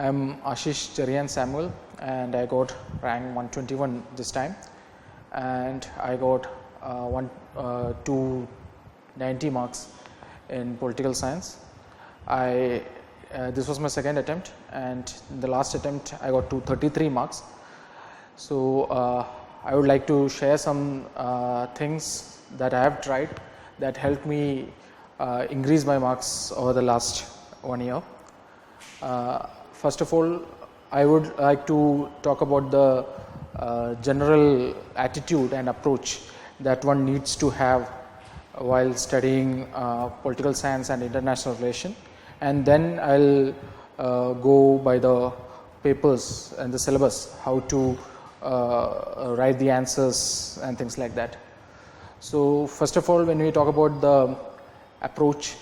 I'm Ashish Cherian Samuel, and I got rank 121 this time, and I got 290 marks in political science. This was my second attempt, and in the last attempt I got 233 marks. So I would like to share some things that I have tried that helped me increase my marks over the last 1 year. First of all, I would like to talk about the general attitude and approach that one needs to have while studying political science and international relation, and then I'll go by the papers and the syllabus, how to write the answers and things like that. So first of all, when we talk about the approach,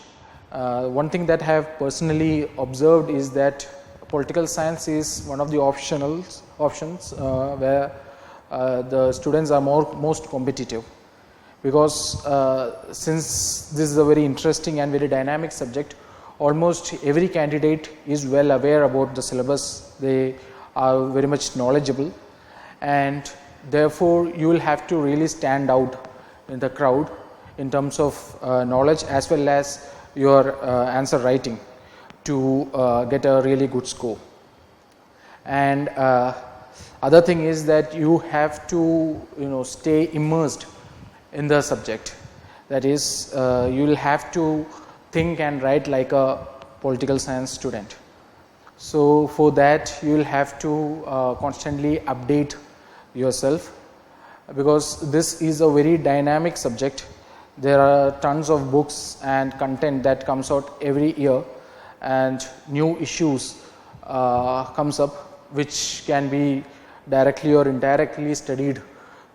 one thing that I have personally observed is that political science is one of the options where the students are most competitive, because since this is a very interesting and very dynamic subject, almost every candidate is well aware about the syllabus. They are very much knowledgeable, and therefore you will have to really stand out in the crowd in terms of knowledge as well as your answer writing to get a really good score. And other thing is that you have to stay immersed in the subject. That is, you will have to think and write like a political science student. So for that you will have to constantly update yourself, because this is a very dynamic subject. There are tons of books and content that comes out every year, and new issues comes up which can be directly or indirectly studied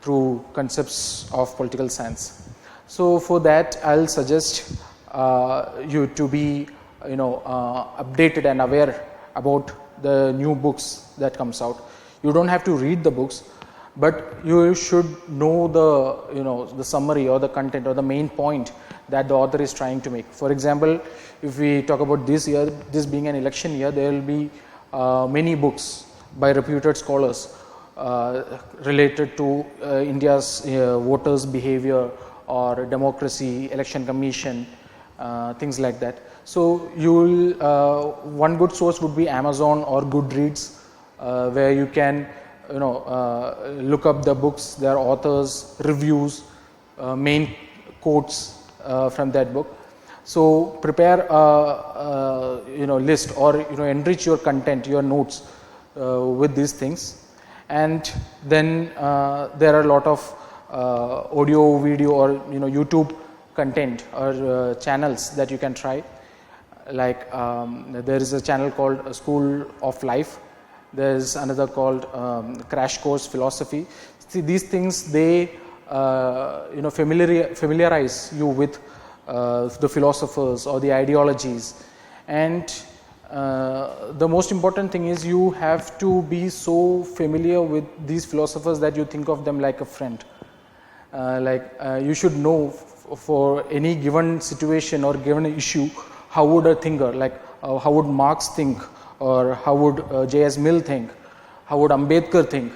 through concepts of political science. So for that I'll suggest you to be updated and aware about the new books that comes out. You don't have to read the books, but you should know the summary or the content or the main point that the author is trying to make. For example, if we talk about this year, this being an election year, there will be many books by reputed scholars related to India's voters' behavior or democracy, election commission, things like that. So you will one good source would be Amazon or Goodreads, where you can look up the books, their authors, reviews, main quotes from that book. So prepare a list, or enrich your content, your notes with these things. And then there are a lot of audio, video, or YouTube content or channels that you can try. Like there is a channel called School of Life. There is another called Crash Course Philosophy. See, these things, they familiarize you with the philosophers or the ideologies. And the most important thing is you have to be so familiar with these philosophers that you think of them like a friend. You should know for any given situation or given issue, how would a thinker, how would Marx think, or how would J.S. Mill think, how would Ambedkar think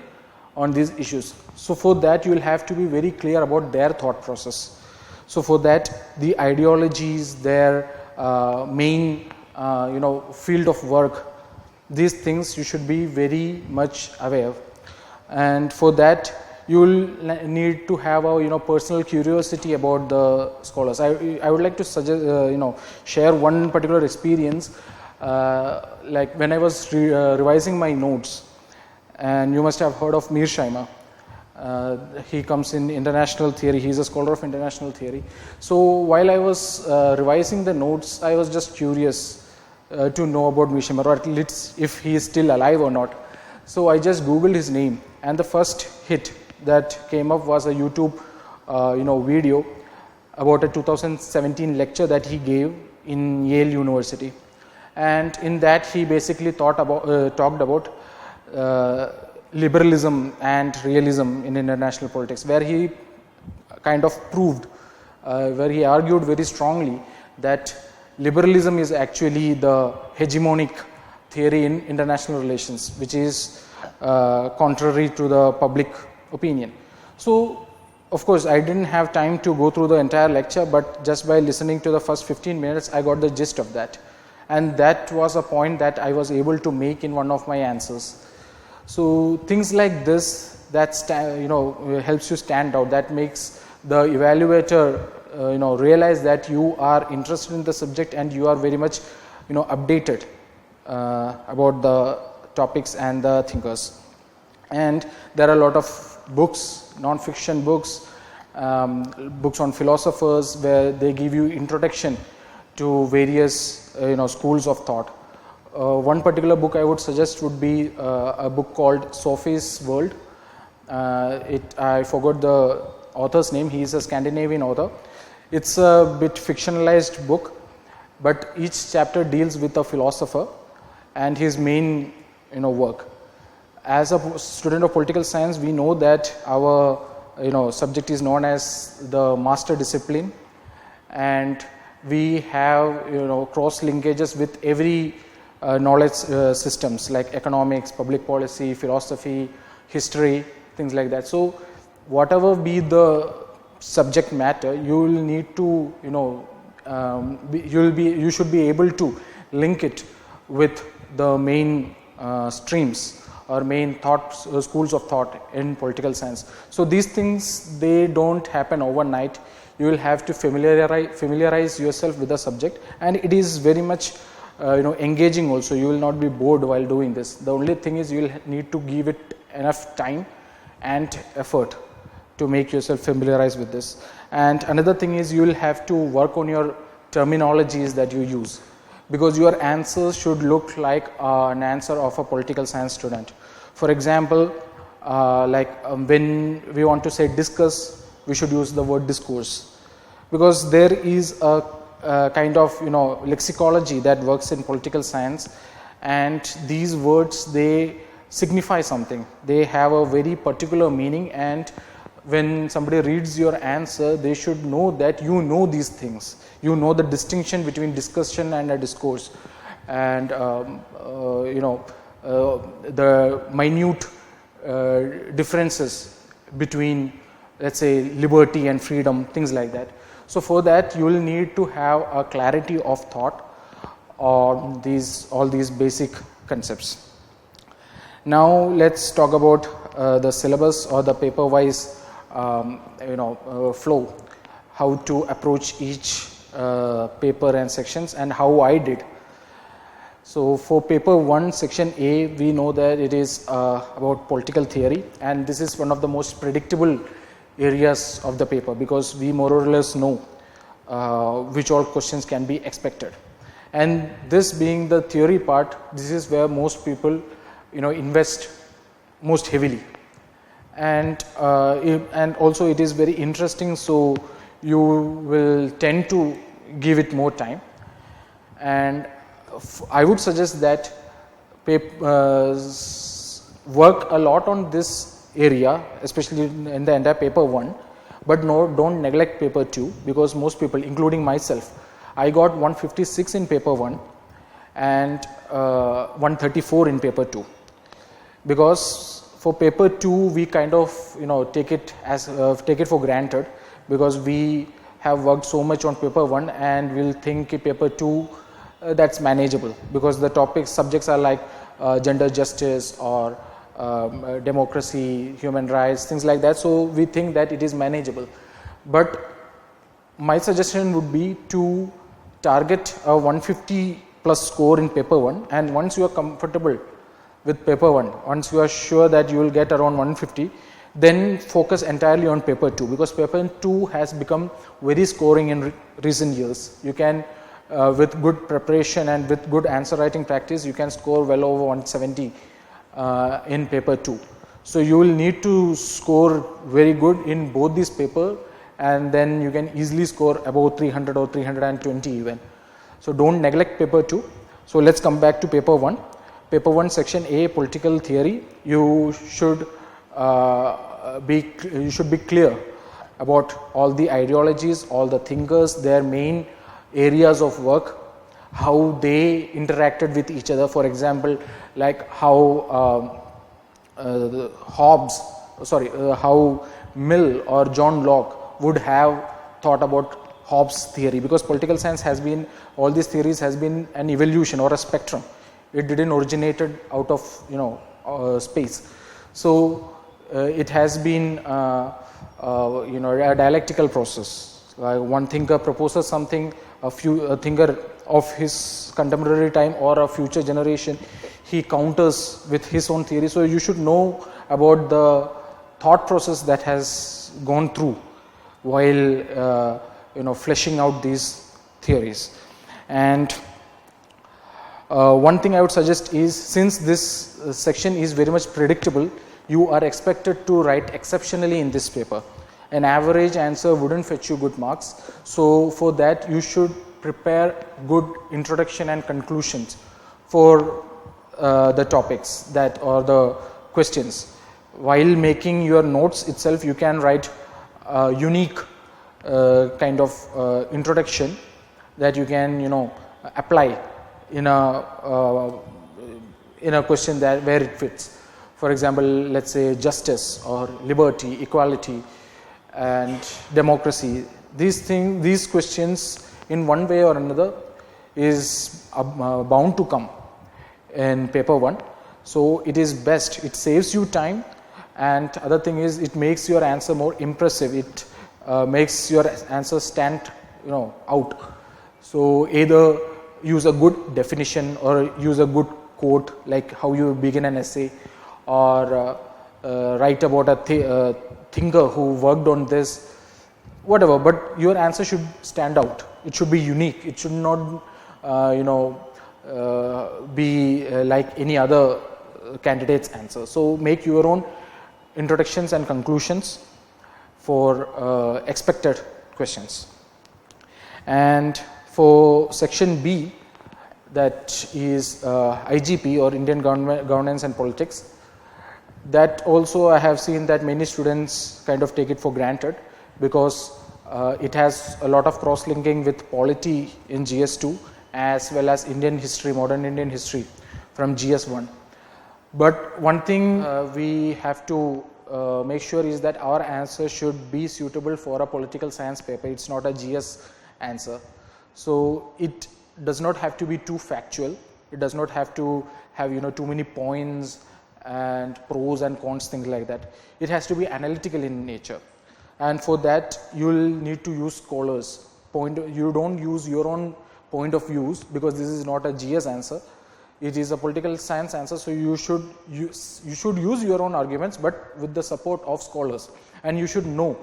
on these issues. So for that you will have to be very clear about their thought process. So for that, the ideologies, their main field of work, these things you should be very much aware of. And for that you will need to have a personal curiosity about the scholars. I would like to suggest share one particular experience. Like when I was revising my notes, and you must have heard of Mearsheimer. He comes in international theory. He is a scholar of international theory. So while I was revising the notes, I was just curious to know about Mearsheimer, or at least if he is still alive or not. So I just googled his name, and the first hit that came up was a YouTube video about a 2017 lecture that he gave in Yale University. And in that he basically talked about liberalism and realism in international politics, where he kind of proved, where he argued very strongly that liberalism is actually the hegemonic theory in international relations, which is contrary to the public opinion. So of course I didn't have time to go through the entire lecture, but just by listening to the first 15 minutes I got the gist of that, and that was a point that I was able to make in one of my answers. So things like this, that helps you stand out, that makes the evaluator realize that you are interested in the subject and you are very much updated about the topics and the thinkers. And there are a lot of books, non-fiction books, books on philosophers, where they give you introduction to various schools of thought. One particular book I would suggest would be a book called Sophie's World. I forgot the author's name. He is a Scandinavian author. It's a bit fictionalized book, but each chapter deals with a philosopher and his main work. As a student of political science, we know that our subject is known as the master discipline, and we have cross linkages with every knowledge systems like economics, public policy, philosophy, history, things like that. So whatever be the subject matter, you will need to you should be able to link it with the main streams or main thoughts, schools of thought in political science. So these things, they don't happen overnight. You will have to familiarize yourself with the subject, and it is very much engaging also. You will not be bored while doing this. The only thing is you will need to give it enough time and effort to make yourself familiarize with this. And another thing is you will have to work on your terminologies that you use, because your answers should look like an answer of a political science student. For example, when we want to say discuss, we should use the word discourse, because there is a kind of lexicology that works in political science, and these words, they signify something. They have a very particular meaning, and when somebody reads your answer, they should know that you know these things. You know the distinction between discussion and a discourse, and the minute differences between, let's say, liberty and freedom, things like that. So for that, you will need to have a clarity of thought on all these basic concepts. Now let's talk about the syllabus or the paper wise flow, how to approach each paper and sections, and how I did. So for paper 1, section A, we know that it is about political theory, and this is one of the most predictable areas of the paper, because we more or less know which all questions can be expected. And this being the theory part, this is where most people invest most heavily, and also it is very interesting, so you will tend to give it more time. And I would suggest that work a lot on this area, especially in the entire paper 1, but don't neglect paper 2, because most people, including myself, I got 156 in paper 1 and 134 in paper 2, because for paper 2 we kind of take it for granted, because we have worked so much on paper 1 and we'll think paper 2 that's manageable, because the subjects are like gender justice or democracy, human rights, things like that. So we think that it is manageable. But my suggestion would be to target a 150 plus score in paper 1, and once you are comfortable with paper 1, once you are sure that you will get around 150, then focus entirely on paper 2, because paper 2 has become very scoring in recent years. You can with good preparation and with good answer writing practice, you can score well over 170 in paper 2. So you will need to score very good in both these paper, and then you can easily score above 300 or 320 even. So don't neglect paper 2. So let's come back to paper 1. Paper 1, section A, political theory. You should be clear about all the ideologies, all the thinkers, their main areas of work, how they interacted with each other. For example, like how how Mill or John Locke would have thought about Hobbes' theory, because political science has been, all these theories has been an evolution or a spectrum. It didn't originated out of space. So it has been a dialectical process. One thinker proposes something, a thinker of his contemporary time or a future generation, he counters with his own theory. So you should know about the thought process that has gone through while fleshing out these theories. And one thing I would suggest is, since this section is very much predictable, you are expected to write exceptionally in this paper. An average answer wouldn't fetch you good marks. So for that, you should prepare good introduction and conclusions for the topics that, or the questions. While making your notes itself, you can write a unique kind of introduction that you can apply in a question that where it fits. For example, let's say justice or liberty, equality and democracy. These questions in one way or another is bound to come in paper 1. So it is best, it saves you time, and other thing is it makes your answer more impressive. It makes your answer stand out. So either use a good definition or use a good quote, like how you begin an essay, or write about a thinker who worked on this, whatever, but your answer should stand out. It should be unique. It should not be like any other candidate's answer. So make your own introductions and conclusions for expected questions. And for section B, that is IGP or Indian Governance and Politics, that also I have seen that many students kind of take it for granted, because it has a lot of cross-linking with polity in GS2 as well as Indian history, modern Indian history from GS1. But one thing we have to make sure is that our answer should be suitable for a political science paper. It's not a GS answer. So it does not have to be too factual. It does not have to have too many points and pros and cons, things like that. It has to be analytical in nature, and for that you will need to use scholars' point. You don't use your own point of views, because this is not a GS answer. It is a political science answer, so you should use your own arguments, but with the support of scholars, and you should know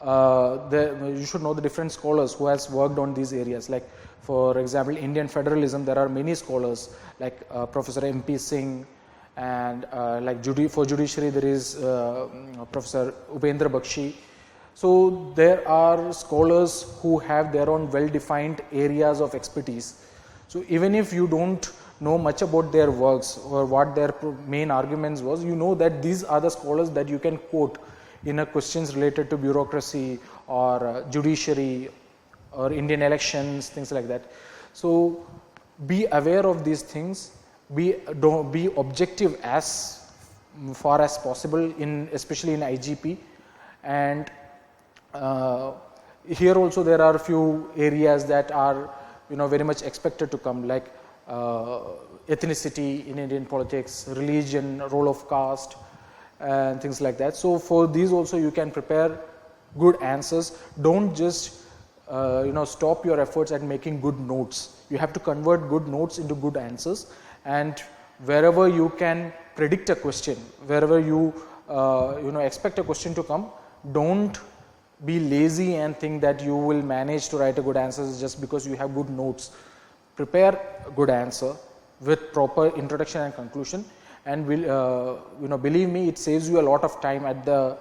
the different scholars who has worked on these areas. Like for example, Indian federalism, there are many scholars like Professor MP Singh, and for judiciary there is Professor Upendra Bakshi. So there are scholars who have their own well-defined areas of expertise. So even if you don't know much about their works or what their main arguments was, you know that these are the scholars that you can quote in a questions related to bureaucracy or judiciary or Indian elections, things like that. So be aware of these things. Be objective as far as possible, especially in IGP. And here also there are a few areas that are very much expected to come, like ethnicity in Indian politics, religion, role of caste, and things like that. So for these also you can prepare good answers. Don't just stop your efforts at making good notes. You have to convert good notes into good answers, and wherever you can predict a question, wherever you expect a question to come, don't be lazy and think that you will manage to write a good answer just because you have good notes. Prepare a good answer with proper introduction and conclusion, and believe me, it saves you a lot of time at the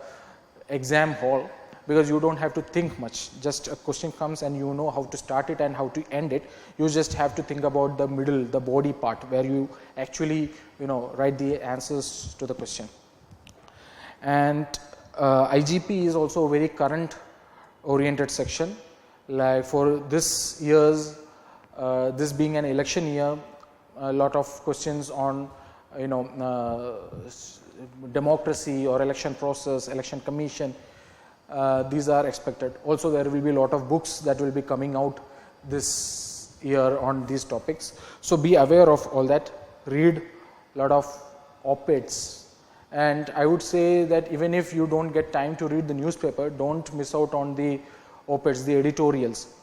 exam hall, because you don't have to think much. Just a question comes and you know how to start it and how to end it. You just have to think about the middle, the body part, where you actually write the answers to the question. And IGP is also a very current oriented section. Like for this year's this being an election year, a lot of questions on democracy or election process, election commission, these are expected. Also there will be a lot of books that will be coming out this year on these topics. So be aware of all that, read a lot of op-eds, and I would say that even if you don't get time to read the newspaper, don't miss out on the op-eds, the editorials.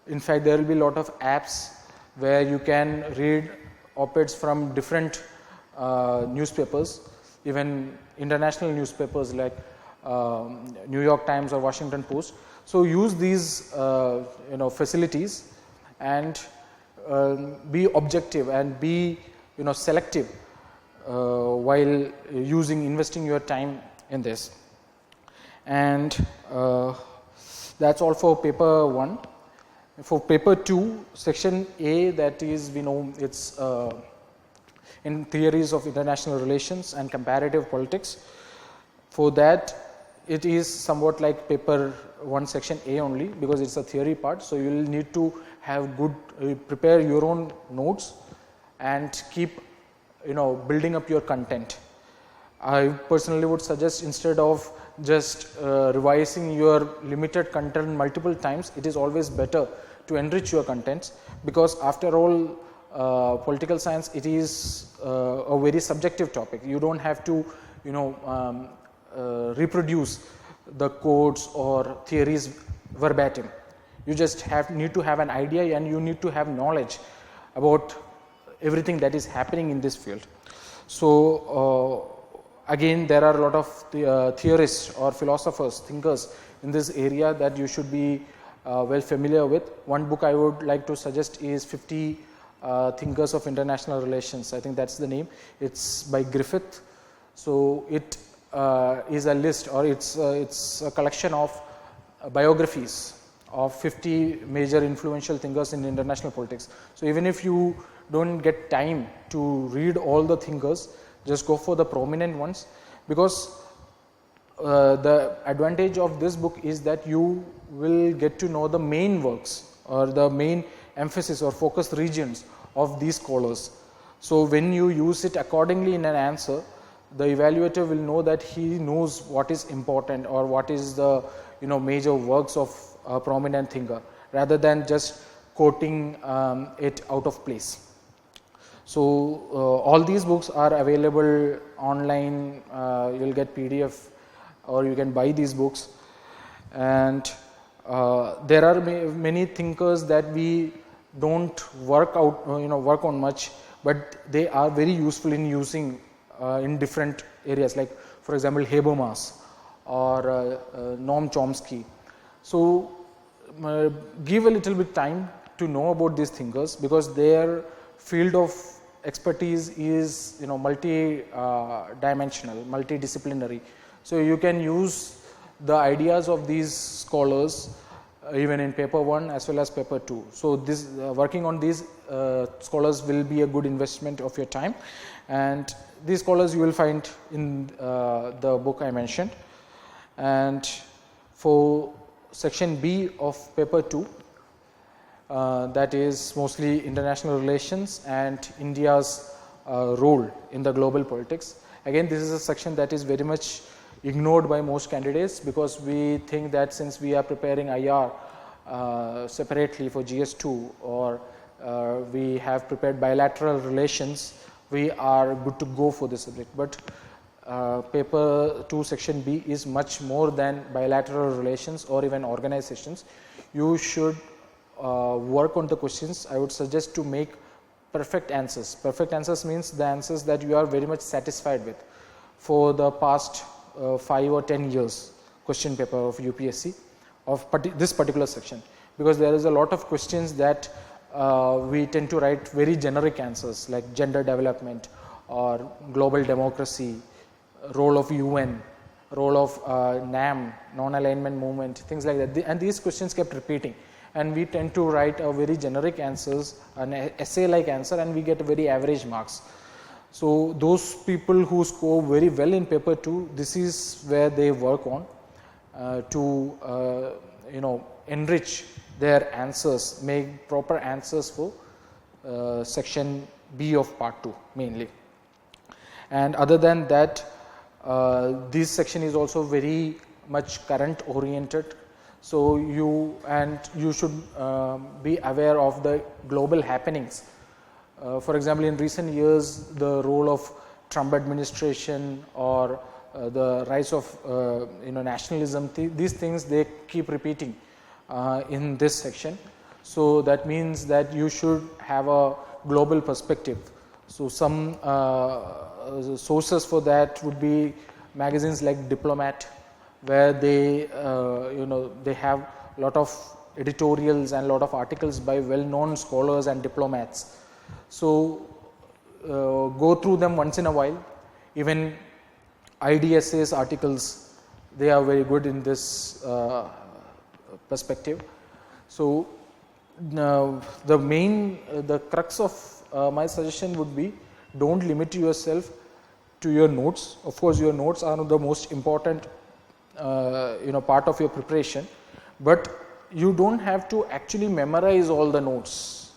In fact, there will be a lot of apps where you can read op-eds from different newspapers, even international newspapers like New York Times or Washington Post. So use these facilities and be objective and be selective while investing your time in this. And that's all for paper 1. For paper 2, section A, that is, we know it's in theories of international relations and comparative politics. For that, it is somewhat like paper 1 section A only, because it's a theory part. So you will need to have prepare your own notes and keep building up your content. I personally would suggest, instead of just revising your limited content multiple times, it is always better to enrich your contents, because after all, political science, it is a very subjective topic. You don't have to reproduce the codes or theories verbatim. You just need to have an idea, and you need to have knowledge about everything that is happening in this field. So again, there are a lot of theorists or philosophers, thinkers in this area that you should be well familiar with. One book I would like to suggest is 50 Thinkers of International Relations. I think that's the name. It's by Griffith. So it is a list, or it's a collection of biographies of 50 major influential thinkers in international politics. So even if you don't get time to read all the thinkers, just go for the prominent ones, because the advantage of this book is that you will get to know the main works or the main emphasis or focus regions of these scholars. So when you use it accordingly in an answer, the evaluator will know that he knows what is important or what is the major works of a prominent thinker, rather than just quoting it out of place. So all these books are available online. You'll get PDF, or you can buy these books. And there are many thinkers that we don't work on much, but they are very useful in using in different areas, like for example Habermas or Noam Chomsky. So give a little bit time to know about these thinkers, because their field of expertise is multi-dimensional, multidisciplinary. So you can use the ideas of these scholars even in paper 1 as well as paper 2. So this working on these scholars will be a good investment of your time, and these scholars you will find in the book I mentioned. And for section B of paper 2, that is mostly international relations and India's role in the global politics. Again, this is a section that is very much ignored by most candidates, because we think that since we are preparing IR separately for GS2, or we have prepared bilateral relations, we are good to go for this subject. But paper 2 section B is much more than bilateral relations or even organizations. You should work on the questions. I would suggest to make perfect answers. Perfect answers means the answers that you are very much satisfied with for the past 5 or 10 years question paper of UPSC of this particular section, because there is a lot of questions that we tend to write very generic answers like gender development or global democracy, role of UN, role of NAM, non-alignment movement, things like that. And these questions kept repeating, and we tend to write a very generic answers, an essay-like answer, and we get very average marks. So those people who score very well in paper 2, this is where they work on to enrich their answers, make proper answers for section B of part 2 mainly. And other than that, this section is also very much current oriented. So you should be aware of the global happenings. For example, in recent years, the role of Trump administration or the rise of nationalism, these things they keep repeating in this section. So that means that you should have a global perspective. So some sources for that would be magazines like Diplomat, where they they have a lot of editorials and a lot of articles by well-known scholars and diplomats. So go through them once in a while. Even IDSA's articles, they are very good in this perspective. So the crux of my suggestion would be, don't limit yourself to your notes. Of course, your notes are the most important part of your preparation, but you don't have to actually memorize all the notes,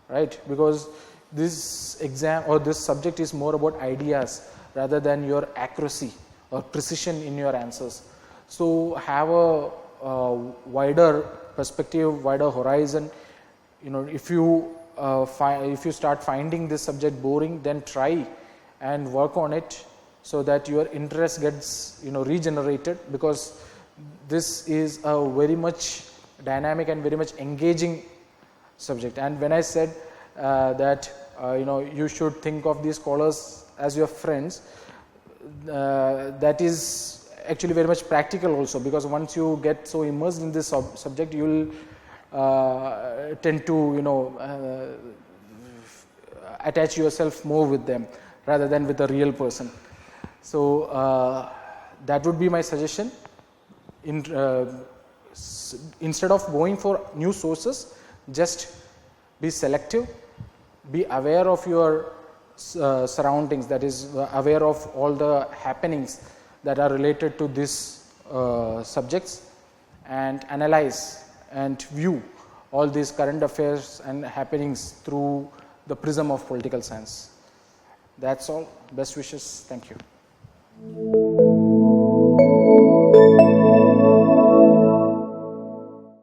right? Because this exam or this subject is more about ideas rather than your accuracy or precision in your answers. So have a wider perspective, wider horizon. If you start finding this subject boring, then try and work on it so that your interest gets regenerated, because this is a very much dynamic and very much engaging subject. And when I said that you should think of these scholars as your friends, that is actually very much practical also, because once you get so immersed in this subject, you will tend to attach yourself more with them rather than with a real person. So that would be my suggestion. Instead of going for new sources, just be selective, be aware of your surroundings, that is aware of all the happenings that are related to these subjects, and analyze and view all these current affairs and happenings through the prism of political science. That's all. Best wishes. Thank you.